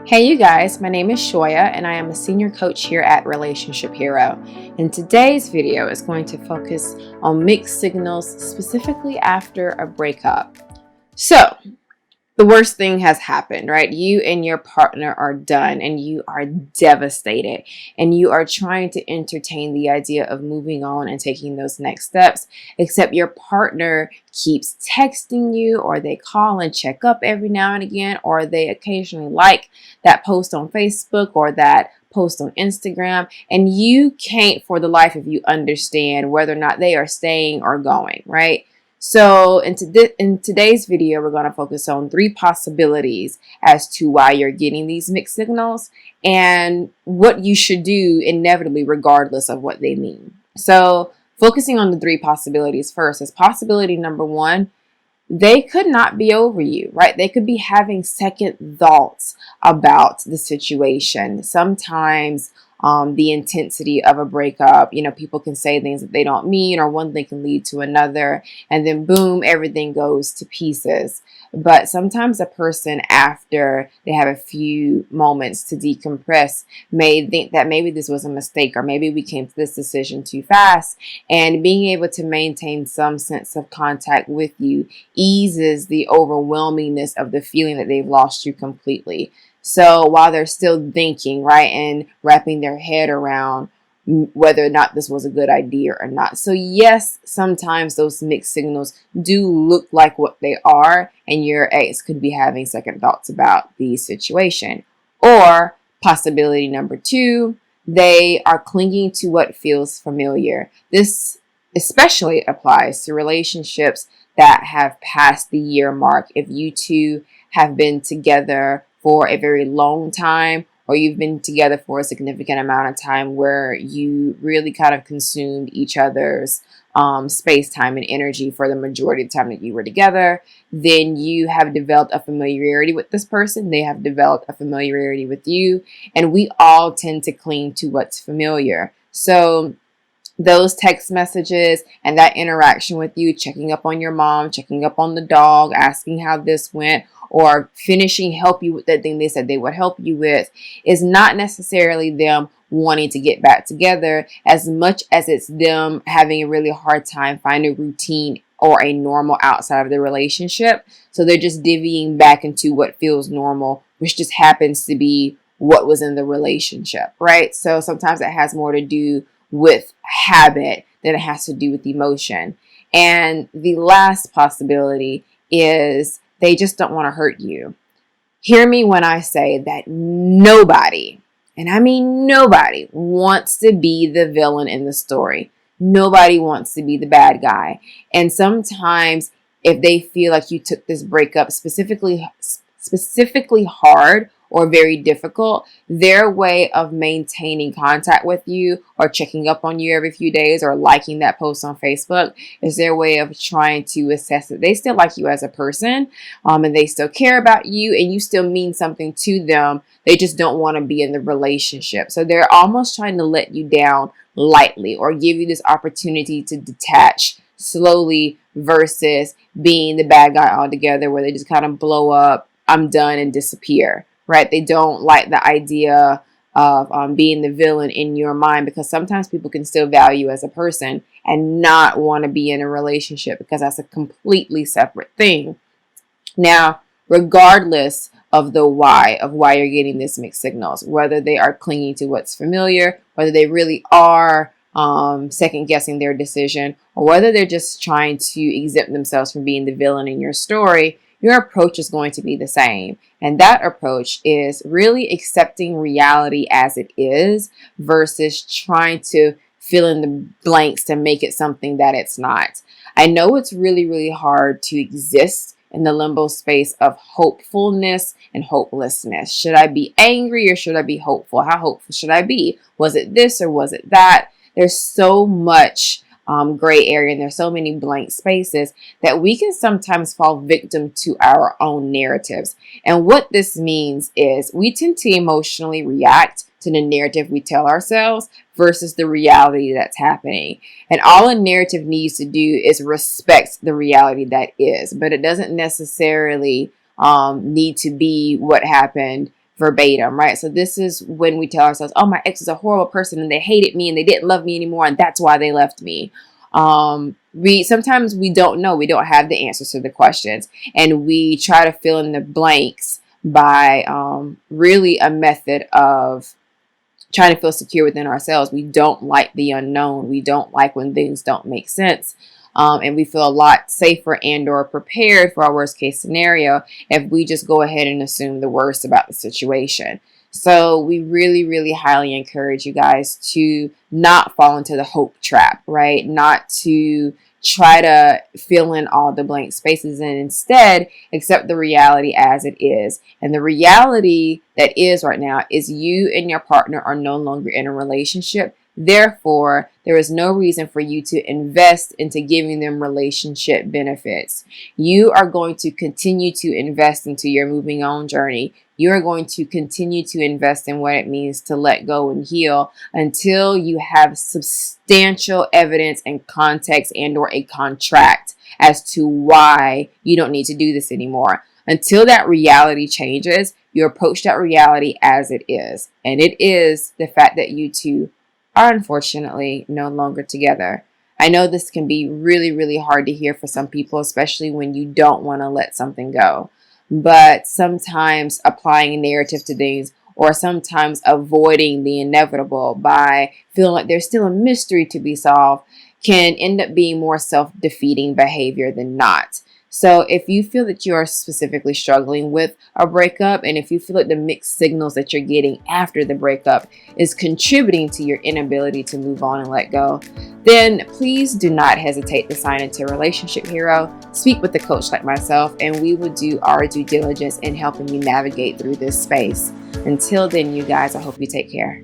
Hey you guys, my name is Shoya and I am a senior coach here at Relationship Hero. And today's video is going to focus on mixed signals specifically after a breakup. So, the worst thing has happened, right? You and your partner are done and you are devastated and you are trying to entertain the idea of moving on and taking those next steps, except your partner keeps texting you, or they call and check up every now and again, or they occasionally like that post on Facebook or that post on Instagram, and you can't for the life of you understand whether or not they are staying or going, right? So in today's video, we're going to focus on three possibilities as to why you're getting these mixed signals and what you should do inevitably regardless of what they mean. So focusing on the three possibilities first is possibility number one. They could not be over you, right? They could be having second thoughts about the situation. Sometimes the intensity of a breakup, people can say things that they don't mean, or one thing can lead to another, and then boom, everything goes to pieces. But sometimes a person, after they have a few moments to decompress, may think that maybe this was a mistake, or maybe we came to this decision too fast, and being able to maintain some sense of contact with you eases the overwhelmingness of the feeling that they've lost you completely. So while they're still thinking, right, and wrapping their head around whether or not this was a good idea or not. So yes, sometimes those mixed signals do look like what they are, and your ex could be having second thoughts about the situation. Or possibility number two, they are clinging to what feels familiar. This especially applies to relationships that have passed the year mark. If you two have been together for a very long time, or you've been together for a significant amount of time where you really kind of consumed each other's space, time, and energy for the majority of the time that you were together, then you have developed a familiarity with this person. They have developed a familiarity with you, and we all tend to cling to what's familiar. So those text messages and that interaction with you, checking up on your mom, checking up on the dog, asking how this went, or finishing help you with that thing they said they would help you with, is not necessarily them wanting to get back together as much as it's them having a really hard time finding a routine or a normal outside of the relationship. So they're just divvying back into what feels normal, which just happens to be what was in the relationship, right? So sometimes it has more to do with habit than it has to do with emotion. And the last possibility is they just don't want to hurt you. Hear me when I say that nobody, and I mean nobody, wants to be the villain in the story. Nobody wants to be the bad guy. And sometimes if they feel like you took this breakup specifically hard or very difficult, their way of maintaining contact with you or checking up on you every few days or liking that post on Facebook is their way of trying to assess that they still like you as a person, and they still care about you, and you still mean something to them. They just don't want to be in the relationship. So they're almost trying to let you down lightly or give you this opportunity to detach slowly versus being the bad guy altogether, where they just kind of blow up, I'm done, and disappear. Right? They don't like the idea of being the villain in your mind, because sometimes people can still value you as a person and not want to be in a relationship, because that's a completely separate thing. Now, regardless of the why of why you're getting this mixed signals, whether they are clinging to what's familiar, whether they really are second guessing their decision, or whether they're just trying to exempt themselves from being the villain in your story, your approach is going to be the same. And that approach is really accepting reality as it is versus trying to fill in the blanks to make it something that it's not. I know it's really, really hard to exist in the limbo space of hopefulness and hopelessness. Should I be angry or should I be hopeful? How hopeful should I be? Was it this or was it that? There's so much gray area, and there's so many blank spaces that we can sometimes fall victim to our own narratives. And what this means is we tend to emotionally react to the narrative we tell ourselves versus the reality that's happening. And all a narrative needs to do is respect the reality that is, but it doesn't necessarily need to be what happened verbatim, right? So this is when we tell ourselves, oh, my ex is a horrible person and they hated me and they didn't love me anymore and that's why they left me. Sometimes we don't know. We don't have the answers to the questions, and we try to fill in the blanks by really a method of trying to feel secure within ourselves. We don't like the unknown. We don't like when things don't make sense. And we feel a lot safer and or prepared for our worst case scenario if we just go ahead and assume the worst about the situation. So we really, really highly encourage you guys to not fall into the hope trap, right? Not to try to fill in all the blank spaces and instead accept the reality as it is. And the reality that is right now is you and your partner are no longer in a relationship. Therefore, there is no reason for you to invest into giving them relationship benefits. You are going to continue to invest into your moving on journey. You are going to continue to invest in what it means to let go and heal until you have substantial evidence and context and or a contract as to why you don't need to do this anymore. Until that reality changes, you approach that reality as it is. And it is the fact that you two are unfortunately no longer together. I know this can be really, really hard to hear for some people, especially when you don't want to let something go. But sometimes applying a narrative to things, or sometimes avoiding the inevitable by feeling like there's still a mystery to be solved, can end up being more self-defeating behavior than not. So if you feel that you are specifically struggling with a breakup, and if you feel like the mixed signals that you're getting after the breakup is contributing to your inability to move on and let go, then please do not hesitate to sign into Relationship Hero. Speak with a coach like myself, and we will do our due diligence in helping you navigate through this space. Until then, you guys, I hope you take care.